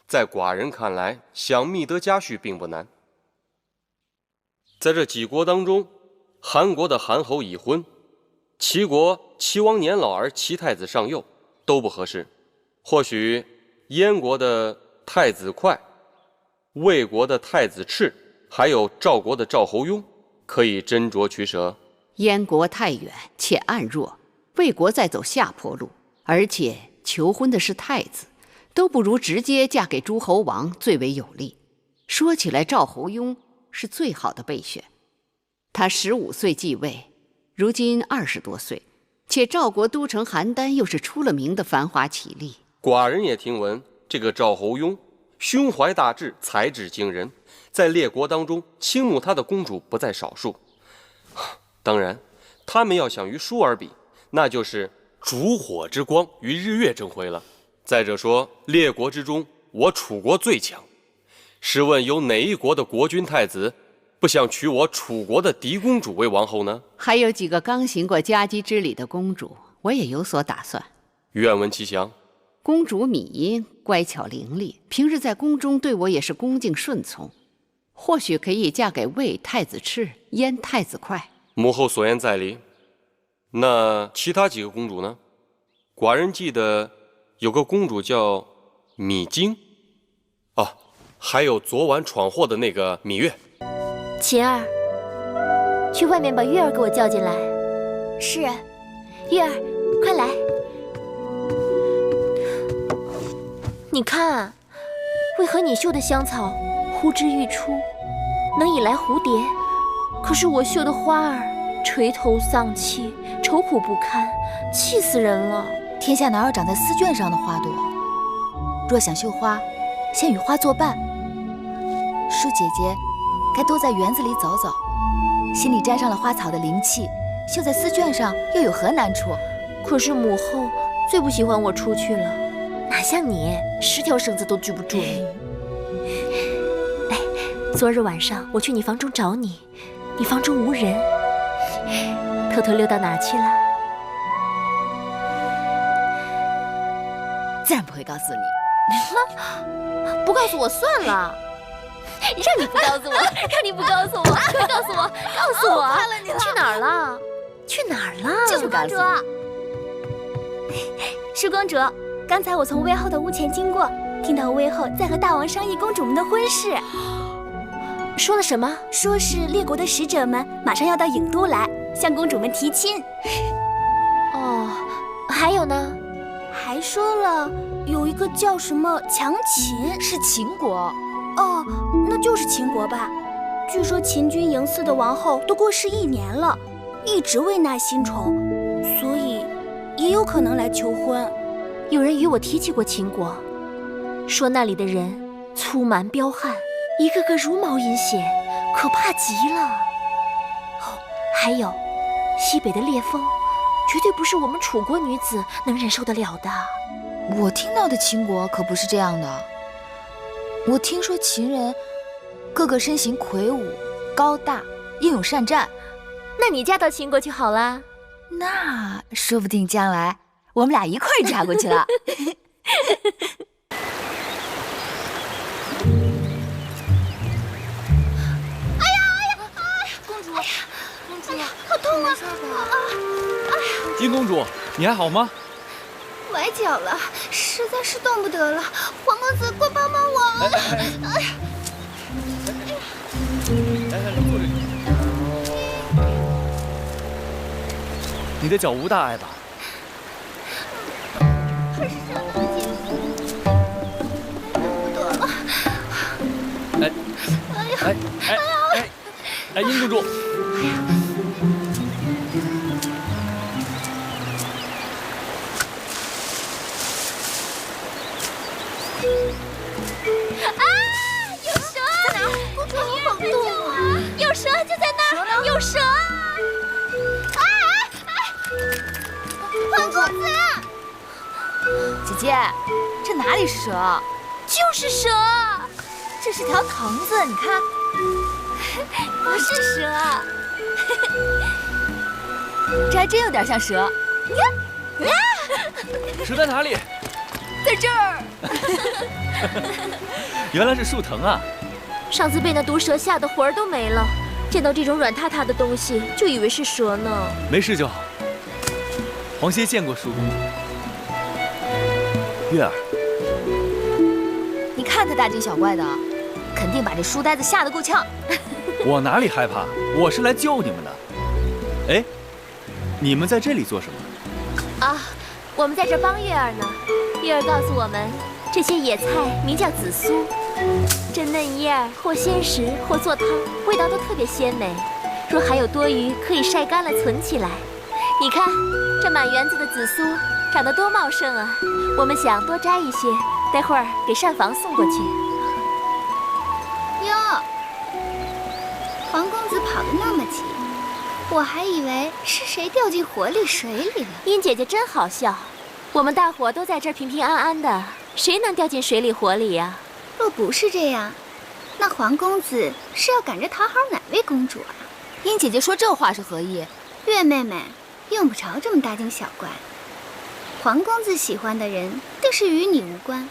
在寡人看来，想觅得佳婿并不难。在这几国当中，韩国的韩侯已婚，齐国齐王年老而齐太子尚幼，都不合适。或许燕国的太子哙、魏国的太子赤，还有赵国的赵侯雍，可以斟酌取舍。燕国太远且暗弱，魏国在走下坡路，而且求婚的是太子，都不如直接嫁给诸侯王最为有利。说起来，赵侯雍是最好的备选。他15岁继位，如今20多岁，且赵国都城邯郸又是出了名的繁华绮丽。寡人也听闻，这个赵侯雍胸怀大志，才智惊人，在列国当中倾慕他的公主不在少数。当然，他们要想与舒儿比，那就是烛火之光与日月争辉了。再者说，列国之中，我楚国最强。试问有哪一国的国君太子不想娶我楚国的嫡公主为王后呢？还有几个刚行过家姬之礼的公主，我也有所打算。愿闻其详。公主芈英乖巧伶俐，平日在宫中对我也是恭敬顺从，或许可以嫁给魏太子赤、燕太子哙。母后所言在理。那其他几个公主呢？寡人记得有个公主叫芈京，哦，还有昨晚闯祸的那个芈月。晴儿，去外面把月儿给我叫进来。是。月儿，快来。你看，为何你绣的香草呼之欲出，能引来蝴蝶？可是我绣的花儿垂头丧气，愁苦不堪，气死人了。天下哪有长在丝绢上的花朵？若想绣花，先与花作伴。舒姐姐该多在园子里走走，心里沾上了花草的灵气，绣在丝绢上又有何难处？可是母后最不喜欢我出去了，哪像你10条绳子都拘不住你。哎，昨日晚上我去你房中找你，你房中无人，偷偷溜到哪儿去了？自然不会告诉你。不告诉我算了。让你不告诉我，让你不告诉我，快告诉我，告诉我，快了你了！去哪儿了？去哪儿了？就是公主。舒公主，刚才我从魏后的屋前经过，听到魏后在和大王商议公主们的婚事。说了什么？说是列国的使者们马上要到郢都来，向公主们提亲。哦，还有呢？还说了有一个叫什么强秦，是秦国。哦，那就是秦国吧。据说秦军嬴驷的王后都过世1年了，一直未纳新宠，所以也有可能来求婚。有人与我提起过秦国，说那里的人粗蛮彪悍，一个个茹毛饮血，可怕极了。哦，还有西北的烈风，绝对不是我们楚国女子能忍受得了的。我听到的秦国可不是这样的。我听说秦人个个身形魁梧高大，英勇善战。那你嫁到秦国去好啦。那说不定将来我们俩一块儿嫁过去了。哎呀！公主，公主，好痛啊！金公主，你还好吗？崴脚了，实在是动不得了。黄公子，快帮帮我！哎呀！坐这里。你的脚无大碍吧？还是伤自己，动不得了。哎，殷公主。有蛇！在哪儿？公主，好痛啊！有蛇就在那儿，有蛇！黄公子，姐姐，这哪里是蛇？就是蛇！这是条藤子，你看。不是蛇，这还真有点像蛇。你看，蛇在哪里？在这儿。原来是树藤啊！上次被那毒蛇吓得魂儿都没了，见到这种软塌塌的东西，就以为是蛇呢。没事就好。黄歇见过舒公主。月儿，你看他大惊小怪的，肯定把这书呆子吓得够呛。我哪里害怕？我是来救你们的。哎，你们在这里做什么？啊，我们在这帮月儿呢。月儿告诉我们，这些野菜名叫紫苏，这嫩叶儿或鲜食或做汤，味道都特别鲜美。若还有多余，可以晒干了存起来。你看，这满园子的紫苏长得多茂盛啊！我们想多摘一些，待会儿给膳房送过去。哟，黄公子跑得那么急，我还以为是谁掉进火里水里了。殷姐姐真好笑，我们大伙都在这儿平平安安的，谁能掉进水里火里呀？若不是这样，那黄公子是要赶着讨好哪位公主啊？殷姐姐说这话是何意？月妹妹用不着这么大惊小怪。黄公子喜欢的人，定是与你无关。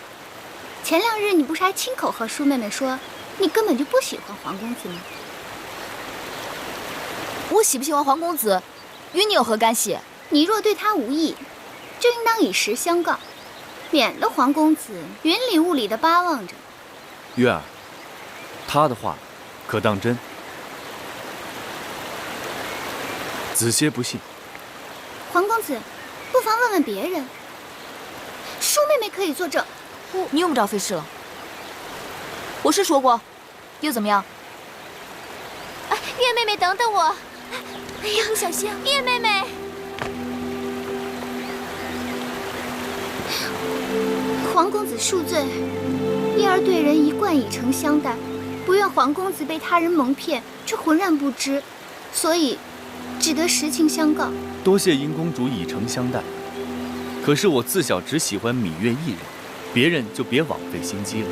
前2日你不是还亲口和舒妹妹说，你根本就不喜欢黄公子吗？我喜不喜欢黄公子，与你有何干系？你若对他无意，就应当以实相告，免了黄公子云里雾里的巴望着。月儿，他的话可当真？子歇不信。黄公子，不妨问问别人。舒妹妹可以作证。你用不着费事了。我是说过，又怎么样？月妹妹，等等我！哎呀，你小心！月妹妹，黄公子恕罪，燕儿对人一贯以诚相待，不愿黄公子被他人蒙骗，却浑然不知，所以只得实情相告。多谢殷公主以诚相待，可是我自小只喜欢芈月一人，别人就别枉费心机了。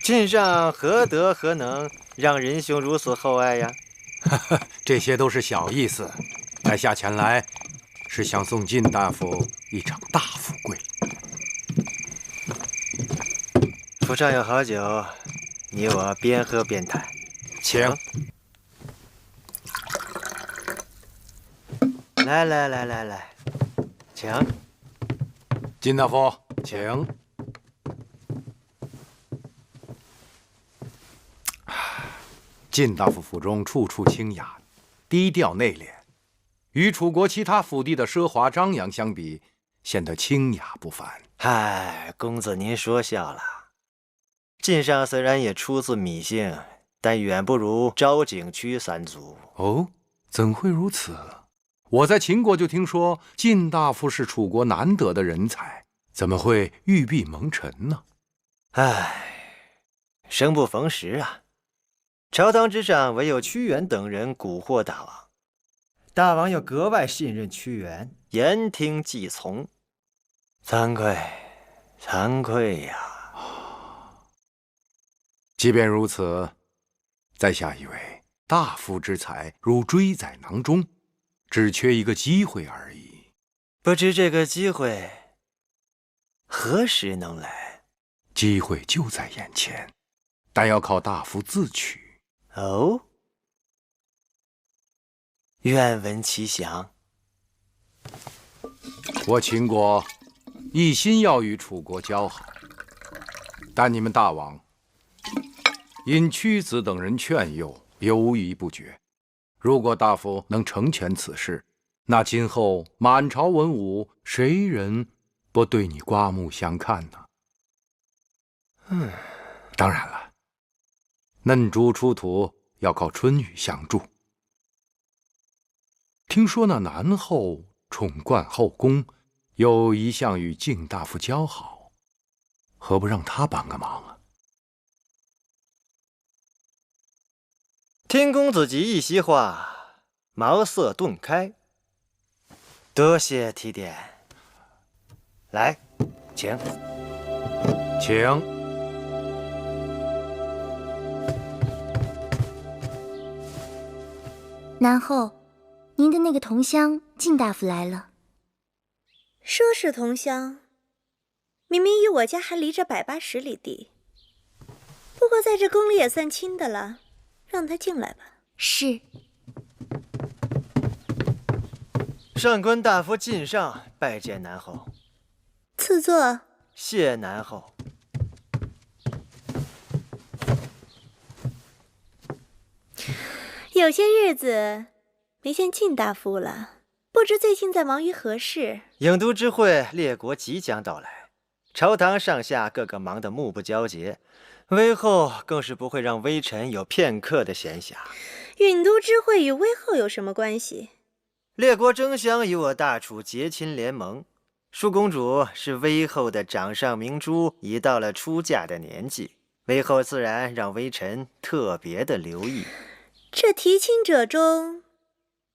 晋上何德何能，让仁兄如此厚爱呀？这些都是小意思。在下前来，是想送晋大夫一场大富贵。府上有好酒，你我边喝边谈。请。来，请。晋大夫，请。晋大夫府中处处清雅，低调内敛，与楚国其他府地的奢华张扬相比，显得清雅不凡。嗨，公子您说笑了。晋上虽然也出自芈姓，但远不如昭景区3族。哦，怎会如此？我在秦国就听说晋大夫是楚国难得的人才，怎么会玉璧蒙尘呢？唉，生不逢时啊。朝堂之上，唯有屈原等人蛊惑大王，大王又格外信任屈原，言听计从。惭愧呀！即便如此，在下以为大夫之才如锥在囊中，只缺一个机会而已。不知这个机会何时能来？机会就在眼前，但要靠大夫自取。哦，愿闻其详。我秦国一心要与楚国交好，但你们大王因屈子等人劝诱，犹豫不决。如果大夫能成全此事，那今后满朝文武，谁人不对你刮目相看呢？当然了，嫩猪出土要靠春雨相助。听说那南后宠冠后宫，又一向与晋大夫交好，何不让他帮个忙啊？听公子及一席话，茅塞顿开。多谢提点。来，请。南后，您的那个同乡靳大夫来了。说是同乡，明明与我家还离着180里地。不过在这宫里也算亲的了，让他进来吧。是。上官大夫进上，拜见南侯。赐座。谢南侯。有些日子没见靳大夫了，不知最近在忙于何事？郢都之会，列国即将到来，朝堂上下个个忙得目不交接，微后更是不会让微臣有片刻的闲暇。郢都之会与微后有什么关系？列国争相与我大楚结亲联盟，淑公主是微后的掌上明珠，已到了出嫁的年纪，微后自然让微臣特别的留意。这提亲者中，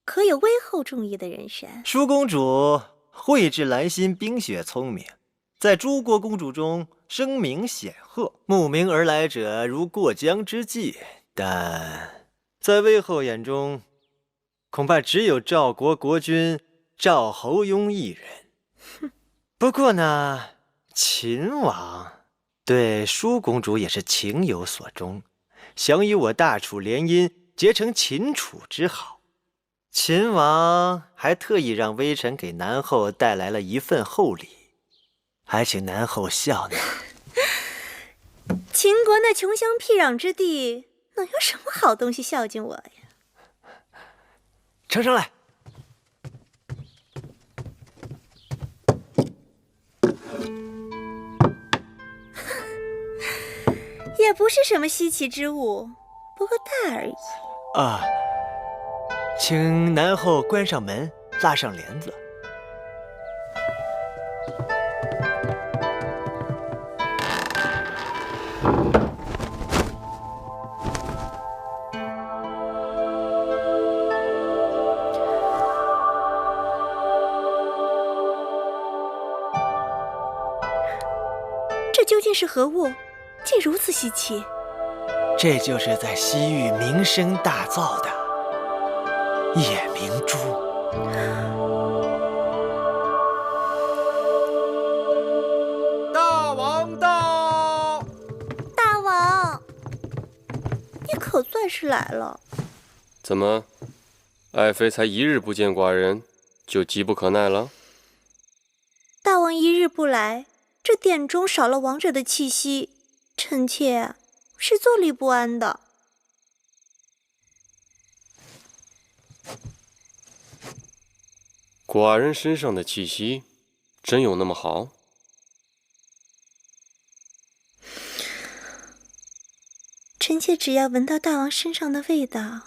可有微后中意的人选？淑公主蕙质兰心，冰雪聪明，在诸国公主中声名显赫，慕名而来者如过江之鲫。但在微后眼中，恐怕只有赵国国君赵侯雍一人。不过呢，秦王对淑公主也是情有所钟，想与我大楚联姻，结成秦楚之好。秦王还特意让微臣给南后带来了一份厚礼，还请南后笑纳。秦国那穷乡僻壤之地，能有什么好东西孝敬我呀？呈上来。也不是什么稀奇之物，不过大而已。啊，请南后关上门，拉上帘子。这究竟是何物？竟如此稀奇！这就是在西域名声大噪的夜明珠。大王到！大王，你可算是来了。怎么，爱妃才1日不见寡人，就急不可耐了？大王1日不来，这殿中少了王者的气息，臣妾是坐立不安的。寡人身上的气息，真有那么好？臣妾只要闻到大王身上的味道，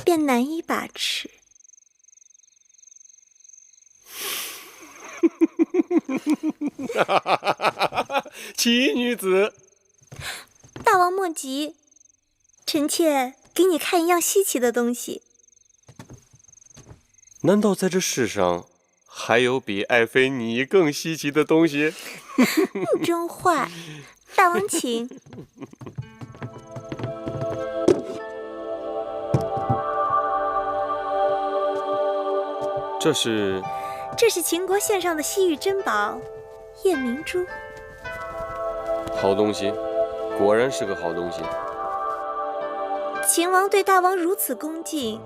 便难以把持。奇女子，大王莫急，臣妾给你看一样稀奇的东西。难道在这世上还有比爱妃你更稀奇的东西？你真坏，大王请。这是秦国献上的西域珍宝夜明珠。好东西，果然是个好东西。秦王对大王如此恭敬，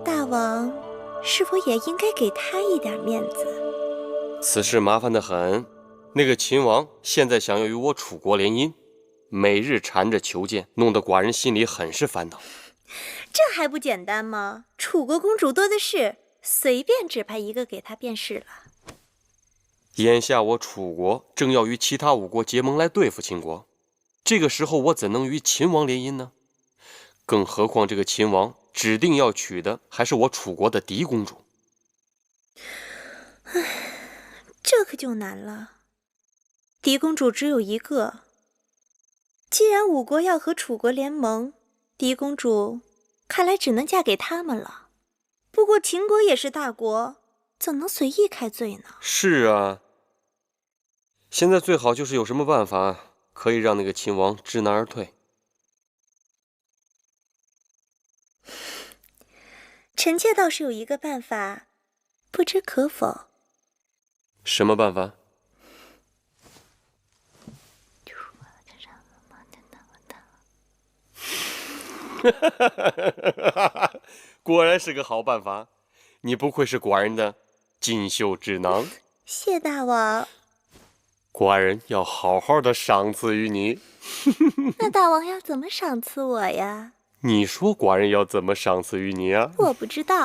大王是否也应该给他一点面子？此事麻烦得很。那个秦王现在想要与我楚国联姻，每日缠着求见，弄得寡人心里很是烦恼。这还不简单吗？楚国公主多的是，随便指派一个给他便是了。眼下我楚国正要与其他5国结盟来对付秦国，这个时候我怎能与秦王联姻呢？更何况这个秦王指定要娶的还是我楚国的嫡公主。唉，这可就难了。嫡公主只有一个，既然5国要和楚国联盟，嫡公主看来只能嫁给他们了。不过秦国也是大国，怎能随意开罪呢？是啊，现在最好就是有什么办法可以让那个秦王知难而退。臣妾倒是有一个办法，不知可否？什么办法？果然是个好办法，你不愧是寡人的锦绣智囊。谢大王。寡人要好好的赏赐于你。那大王要怎么赏赐我呀？你说寡人要怎么赏赐于你啊？我不知道。